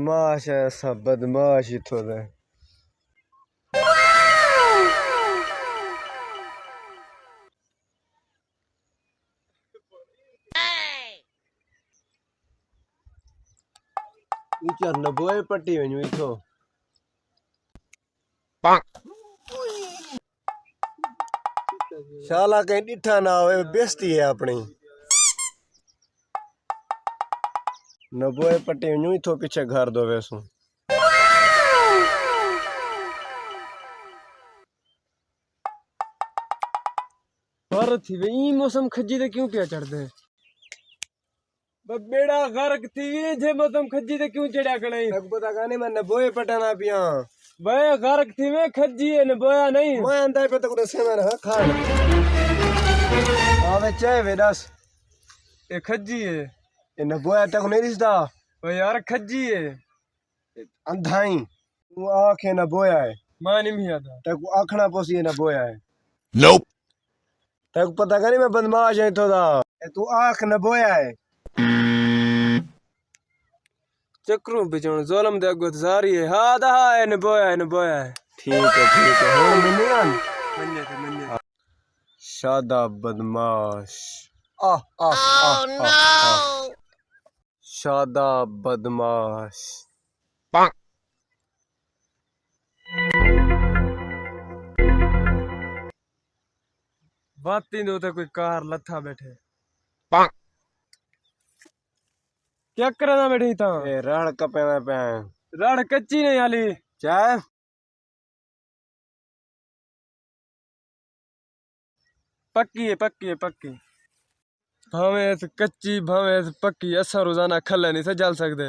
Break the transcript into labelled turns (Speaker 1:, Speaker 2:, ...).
Speaker 1: बदमाश है सब बदमाश इत्थों दे। इचर नबोए पट्टी वञू इथों। शाला कहीं डिठा ना होवे बेइज्जती है अपनी। नबोए पट्टी वञू इथों पीछे घर दो वैसू।
Speaker 2: पर थी वे ई मौसम खजी ते क्यों पिया चढ़ दे। बेड़ा गर्क थी जे मौसम खजी ते क्यों चढ़या कड़ाई।
Speaker 1: तक पता गाने मैं नबोए पटाना पिया।
Speaker 2: बे गर्क थी वे खजी है न बोया नहीं।
Speaker 1: मैं अंदर पे तक से मैं खान। आवे चाय वे दस।
Speaker 2: ये खजी है।
Speaker 1: ये नबोया तक नहीं दिसदा।
Speaker 2: ओ यार खजी है।
Speaker 1: अंधाई तू आंखें नबोया है।
Speaker 2: मैं नहीं आता।
Speaker 1: तक आखना पोसी है नबोया है।
Speaker 3: Nope.
Speaker 1: तक पता गाने मैं बदमाश है इथों दा। तू आंख नबोया है।
Speaker 2: चक्रों बिचों ज़ुल्म दे अगो जारी है। हा दा है न बोया है न बोया है।
Speaker 1: ठीक है हुन मिनियन
Speaker 2: मन्ने ते मन्ने।
Speaker 1: शादा बदमाश। आह आह आह नो। शादा बदमाश।
Speaker 3: Bonk.
Speaker 2: बाती दो ते कोई कार लथा बैठे।
Speaker 3: Bonk.
Speaker 2: क्या करना बैठी था।
Speaker 1: ए रड़ कपे में पे
Speaker 2: रड़ कच्ची नहीं आली।
Speaker 1: चाय
Speaker 2: पक्की है पक्की है पक्की। भावे कच्ची भावे पक्की असा रोजाना खल्ले नहीं से जल सकते।